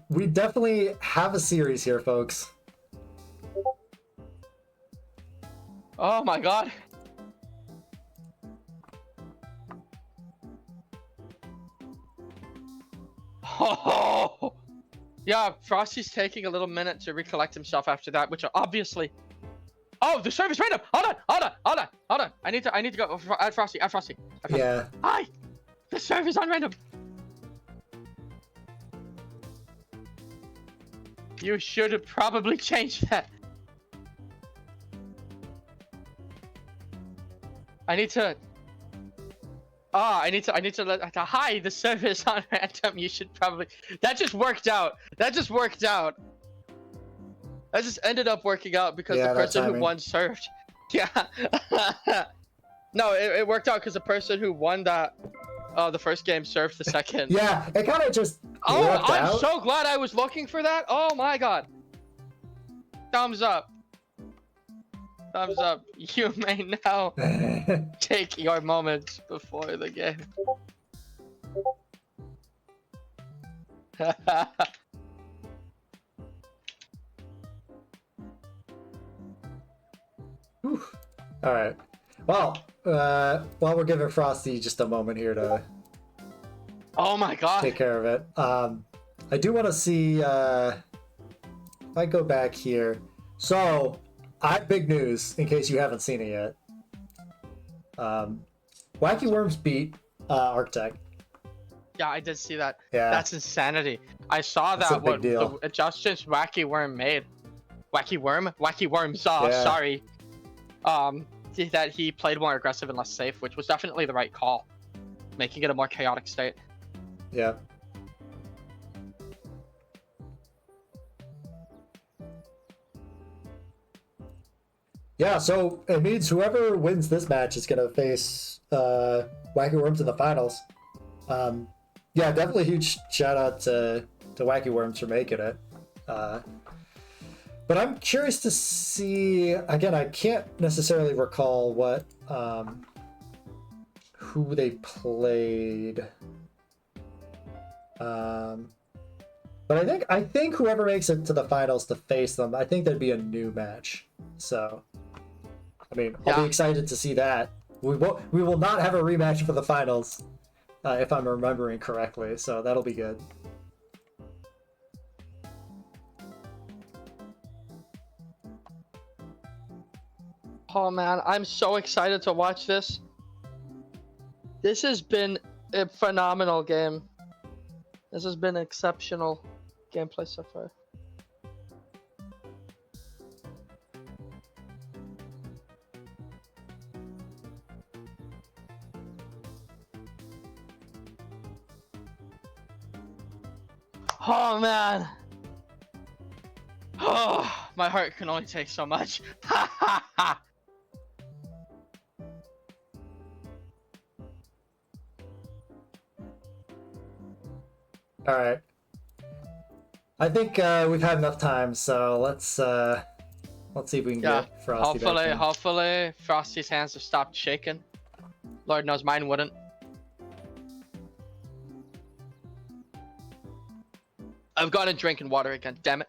we definitely have a series here, folks. Oh my god. Oh. Yeah, Frosty's taking a little minute to recollect himself after that, which are obviously... Oh, the serve is random! Hold on! I need to go. Add Frosty. Yeah. Hi! The serve is on random! You should have probably changed that. I need to let hi, the server is on random. You should probably... That just worked out. That just ended up working out because the person who won served. Yeah. No, it worked out because the person who won that the first game served the second. Yeah, it kind of just I'm so glad I was looking for that. Oh my god. Thumbs up. Thumbs up. You may now take your moments before the game. All right. Well, while we're giving Frosty just a moment here to oh my god, take care of it. I do want to see if I go back here. So I have big news in case you haven't seen it yet. Wacky Worms beat Architect. Yeah, I did see that. Yeah, that's insanity. I saw that what the adjustments Wacky Worm made. Wacky Worms. Sorry. That he played more aggressive and less safe, which was definitely the right call, making it a more chaotic state. Yeah. Yeah, so it means whoever wins this match is going to face Wacky Worms in the finals. Yeah, definitely a huge shout out to Wacky Worms for making it. But I'm curious to see, again, I can't necessarily recall what who they played. But I think whoever makes it to the finals to face them, I think that'd be a new match. So I mean, I'll be excited to see that. We will not have a rematch for the finals, if I'm remembering correctly. So that'll be good. Oh man, I'm so excited to watch this. This has been a phenomenal game. This has been exceptional gameplay so far. Oh man. Oh, my heart can only take so much. Ha ha ha. All right. I think we've had enough time, so let's see if we can get Frosty back in. Hopefully, Frosty's hands have stopped shaking. Lord knows mine wouldn't. I've got to drink and water again. Damn it!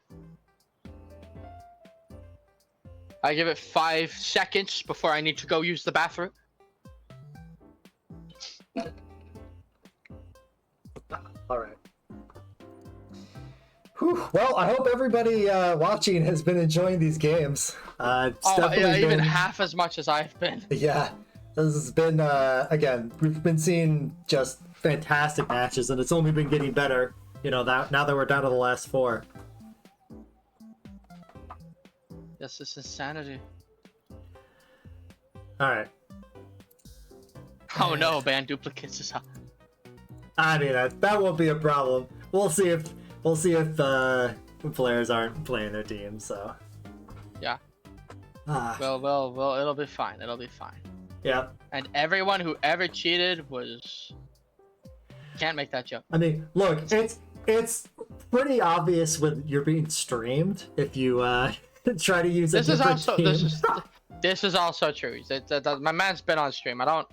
I give it 5 seconds before I need to go use the bathroom. All right. Whew. Well, I hope everybody watching has been enjoying these games. Even half as much as I've been. Yeah, this has been again. We've been seeing just fantastic matches, and it's only been getting better. You know, now that we're down to the last 4. This is insanity. All right. Oh no, ban duplicates is up. I mean, that won't be a problem. We'll see if players aren't playing their team. So. Yeah. Well, it'll be fine. It'll be fine. Yeah. And everyone who ever cheated can't make that joke. I mean, look, it's pretty obvious when you're being streamed if you try to use this a is different also team. this is also true. My man's been on stream. I don't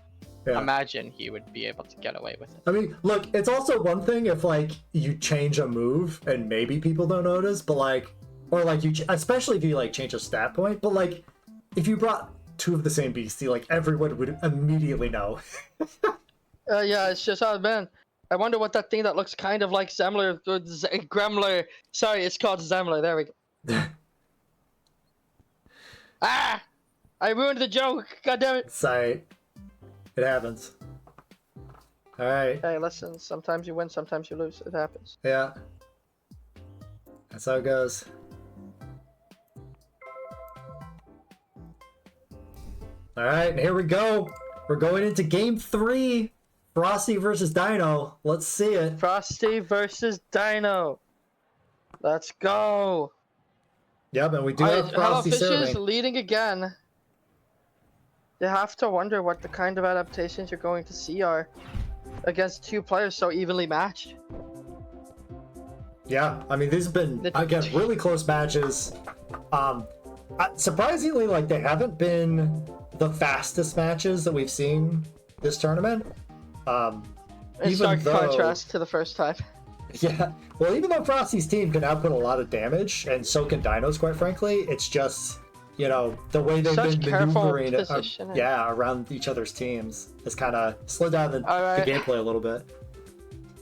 imagine he would be able to get away with it. I mean, look, it's also one thing if like you change a move and maybe people don't notice, but like, or like especially if you like change a stat point, but like if you brought 2 of the same beastie, like everyone would immediately know. Yeah, it's just man. I wonder what that thing that looks kind of like Gremler. Sorry, it's called Zemler. There we go. Ah! I ruined the joke. God damn it. Sorry. It happens. Alright. Hey, listen. Sometimes you win, sometimes you lose. It happens. Yeah. That's how it goes. Alright, here we go. We're going into game 3. Frosty versus Dino. Let's see it. Frosty versus Dino. Let's go. Yep, and we do have Frosty Hello Fishes serving. leading again. You have to wonder what the kind of adaptations you're going to see are against 2 players so evenly matched. Yeah, I mean, these have been, again, really close matches. Surprisingly, like, they haven't been the fastest matches that we've seen this tournament. In stark contrast to the first time. Yeah, well, even though Frosty's team can output a lot of damage, and so can Dino's, quite frankly, it's just, you know, the way they've been maneuvering around each other's teams has kind of slowed down the gameplay a little bit.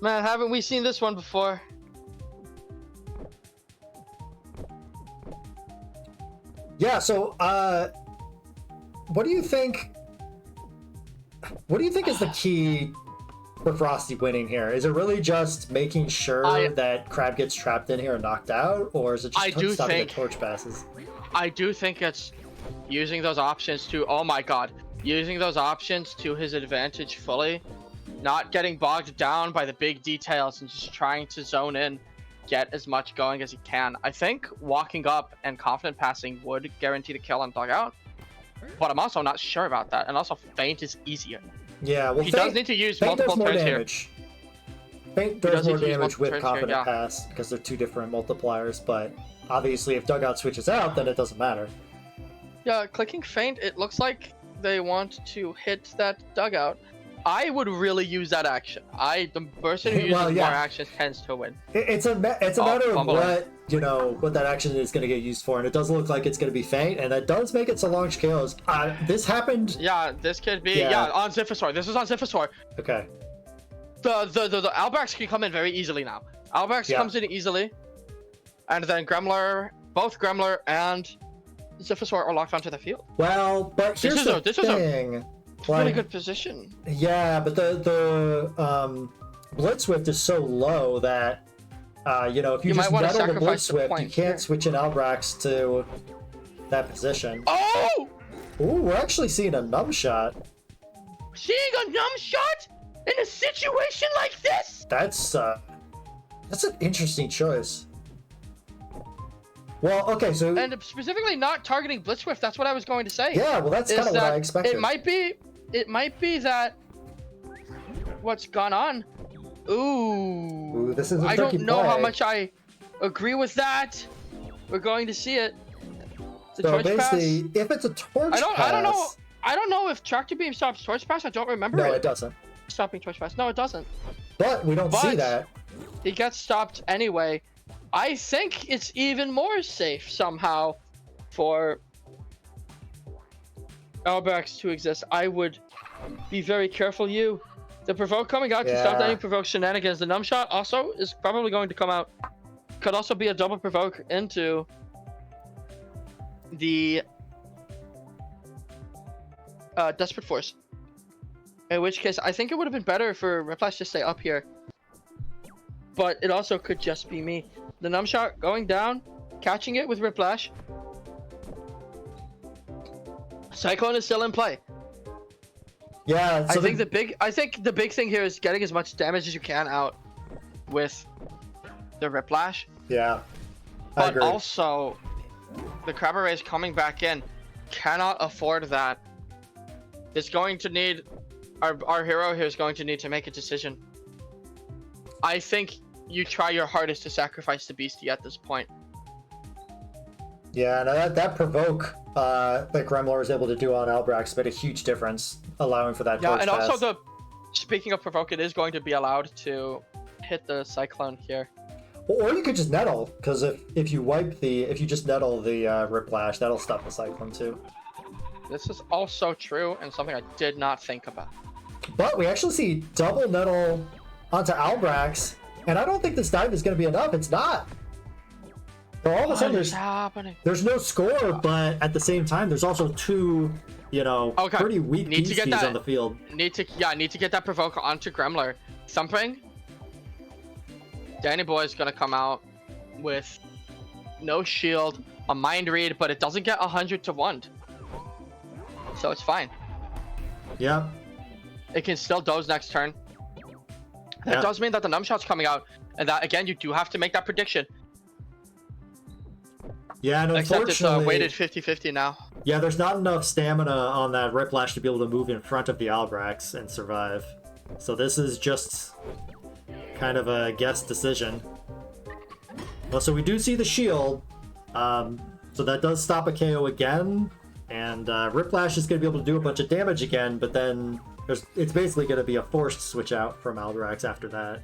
Man, haven't we seen this one before? Yeah, so, what do you think is the key for Frosty winning here? Is it really just making sure that Crab gets trapped in here and knocked out, or is it just stopping the torch passes? I do think it's using those options to, oh my god, using those options to his advantage fully, not getting bogged down by the big details and just trying to zone in, get as much going as he can. I think walking up and confident passing would guarantee the kill on dugout, but I'm also not sure about that. And also, feint is easier. Yeah, well, he does need to use multiple turns here. Feint does more damage with confident pass because they're 2 different multipliers, but obviously if dugout switches out, then it doesn't matter. Yeah, clicking feint, it looks like they want to hit that dugout. I would really use that action. The person who uses more actions tends to win. It's a matter of what that action is going to get used for, and it doesn't look like it's going to be feint, and that does make it so launch kills. This happened. Yeah, this could be on Ziphosaur. This is on Ziphosaur. Okay. The Albrax can come in very easily now. Albrax comes in easily, and then both Gremler and Ziphosaur are locked onto the field. Well, but here's the thing. Really good position. Yeah, but the Blitzwift is so low that if you just nettle the Blitzwift, you can't switch an Albrax to that position. Oh! Ooh, we're actually seeing a numb shot. Seeing a numb shot in a situation like this? That's That's an interesting choice. Well, okay, so And specifically not targeting Blitzswift. That's what I was going to say. yeah, well, that's kind of what I expected. It might be that what's gone on. Ooh, this is a I tricky don't know play. how much I agree with that. We're going to see it. The So torch pass. basically, if it's a torch pass, I don't know if tractor beam stops torch pass. I don't remember no, it it doesn't. stopping torch pass. No, it doesn't. But we don't see But- that. He gets stopped anyway. I think it's even more safe somehow for Albrecht to exist. I would be very careful. The provoke coming out to stop Yeah. any provoke shenanigans. The numb shot also is probably going to come out. Could also be a double provoke into the Desperate Force. In which case, I think it would have been better for Riplash to stay up here. But it also could just be me. The numb shot going down, catching it with Riplash. Cyclone is still in play. Yeah, so I think the big thing here is getting as much damage as you can out with the Riplash. yeah, I But agree. also, the Crabber is coming back in. Cannot afford that. It's going to need our hero here is going to need to make a decision. I think you try your hardest to sacrifice the beastie at this point. Yeah, no, that provoke that Gremlor was able to do on Albrax made a huge difference, allowing for that Yeah, torch and pass. also speaking of provoke, it is going to be allowed to hit the Cyclone here. Or you could just nettle, because if you just nettle the Riplash, that'll stop the Cyclone too. This is also true and something I did not think about. But we actually see double nettle onto Albrax, and I don't think this dive is going to be enough. It's not. So all of a sudden, What is happening? there's no score, but at the same time, there's also two, Okay. pretty weak Need to get beasties that- on the field. Need to get that provoke onto Gremlor. Thumping. Danny Boy is gonna come out with no shield, a mind read, but it doesn't get 100 to 1. So it's fine. Yeah. It can still doze next turn. That Yeah. does mean that the numb shot's coming out, and that again you do have to make that prediction. Yeah, and Except it's unfortunately, weighted 50-50 now. yeah, there's not enough stamina on that Riplash to be able to move in front of the Albrax and survive. So this is just kind of a guess decision. Well, so we do see the shield. So that does stop a KO again. And Riplash is going to be able to do a bunch of damage again, but then it's basically going to be a forced switch out from Albrax after that.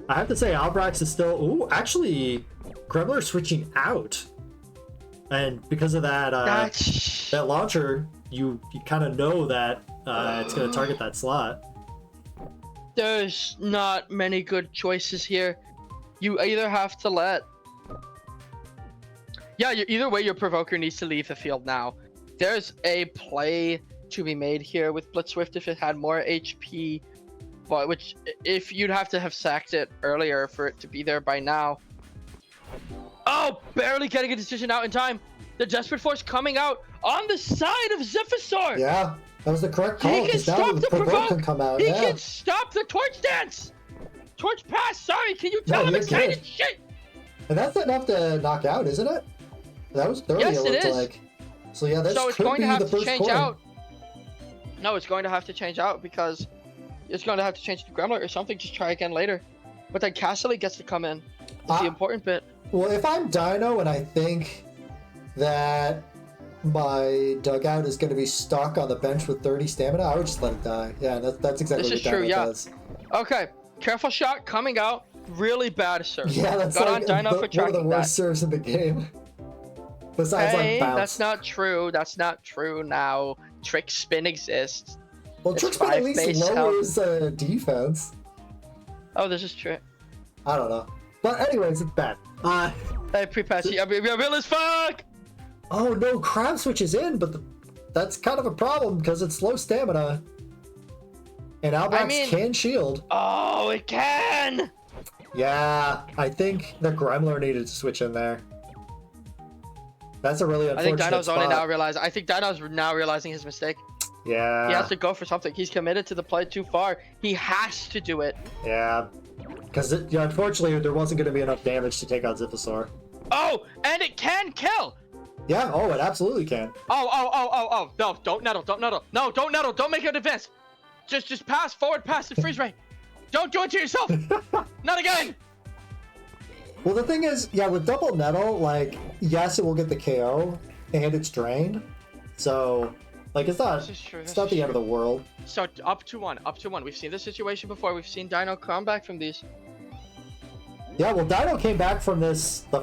I have to say, Albrax is still... Ooh, actually, Gremlor switching out. And because of that that launcher, you kind of know that it's going to target that slot. There's not many good choices here. You either have to let... Yeah, either way, your provoker needs to leave the field now. There's a play to be made here with Blitzswift if it had more HP, but which if you'd have to have sacked it earlier for it to be there by now. Oh, barely getting a decision out in time. The Desperate Force coming out on the side of Zephysaur. Yeah, that was the correct call. He can 'cause now stop the provoke provoke. can come out. He Yeah. can stop the torch dance. Torch pass. Sorry, can you tell No, I'm you're excited? good. Shit. And that's enough to knock out, isn't it? That was 30, Yes, it it looked is. like. So yeah, this So it's could going be to have the to first change coin. out. No, it's going to have to change out because it's going to have to change to Gremlin or something. Just try again later. But then Cassidy gets to come in. It's the important bit. Well, if I'm Dino and I think that my dugout is going to be stuck on the bench with 30 stamina, I would just let it die. Yeah, that's exactly This what is true, Dino yeah. does. Okay, careful shot coming out. Really bad serve. Yeah, that's Got like on Dino for one of the tracking worst that. serves in the game. Besides, Hey, like, bounce. that's not true. That's not true now. Trick spin exists. Well, it's Trick Spin at 5 least base lowers defense. Oh, this is true. I don't know. But anyways, it's bad. Hey, pre-patch. I'm real as fuck! Oh no, Crab switches in, but that's kind of a problem because it's low stamina. And Albrax can shield. Oh, it can! Yeah, I think the Gremlin needed to switch in there. That's a really I think unfortunate Dino's only spot. now realizing. I think Dino's now realizing his mistake. Yeah. He has to go for something. He's committed to the play too far. He has to do it. Yeah. Because unfortunately, there wasn't going to be enough damage to take out Ziphosaur. Oh, and it can kill. Yeah. Oh, it absolutely can. Oh. No, don't nettle. Don't nettle. No, don't nettle. Don't make it advance. Just pass forward, pass the freeze ray. Don't do it to yourself. Not again. Well, the thing is, yeah, with double nettle, like, yes, it will get the KO, and it's drained. So, like, it's not the end of the world. So up to one. We've seen this situation before. We've seen Dino come back from these. Yeah, well, Dino came back from the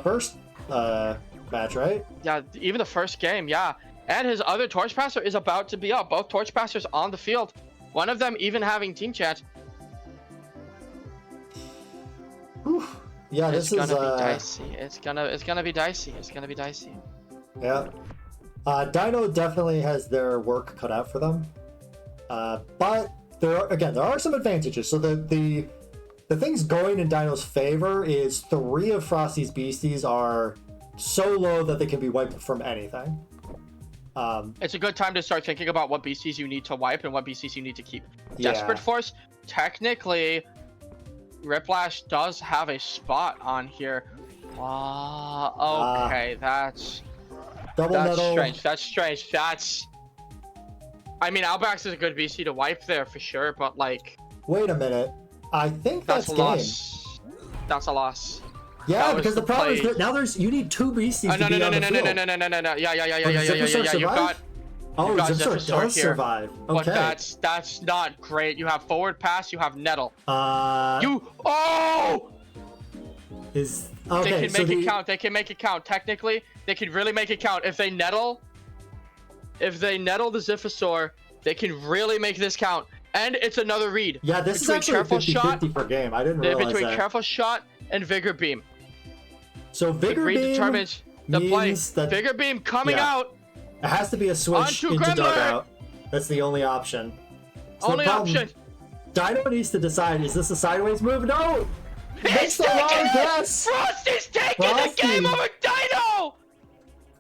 first match, right? Yeah, even the first game, yeah. And his other Torch Passer is about to be up. Both Torch Passers on the field. One of them even having team chat. Whew. Yeah, It's this gonna is be dicey. It's gonna be dicey. It's gonna be dicey. Yeah. Dino definitely has their work cut out for them. But there are some advantages. So the things going in Dino's favor is 3 of Frosty's beasties are so low that they can be wiped from anything. It's a good time to start thinking about what beasties you need to wipe and what beasties you need to keep. Yeah. Desperate Force, technically, Riplash does have a spot on here. Okay, that's strange. That's strange. I mean, Albax is a good beastie to wipe there for sure, but like... Wait a minute. I think that's a game. loss. That's a loss. Yeah, because the problem is that now you need 2 beasties to be on the field. No. Yeah. You got Ziphosaur does survive. Okay. But that's not great. You have forward pass. You have nettle. They can make it count. They can make it count. Technically, they can really make it count. If they nettle the Ziphosaur, they can really make this count. And it's another read. Yeah, this is actually a 50-50 per game. I didn't realize between that. Careful Shot and Vigor Beam. So Vigor Beam determines the play. Vigor Beam coming out. It has to be a switch into dugout. That's the only option. So only option. Dino needs to decide, is this a sideways move? No! That's the wrong guess! Frosty's taking the game over Dino!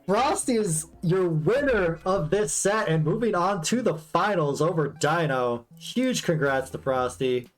Frosty is your winner of this set and moving on to the finals over Dino. Huge congrats to Frosty.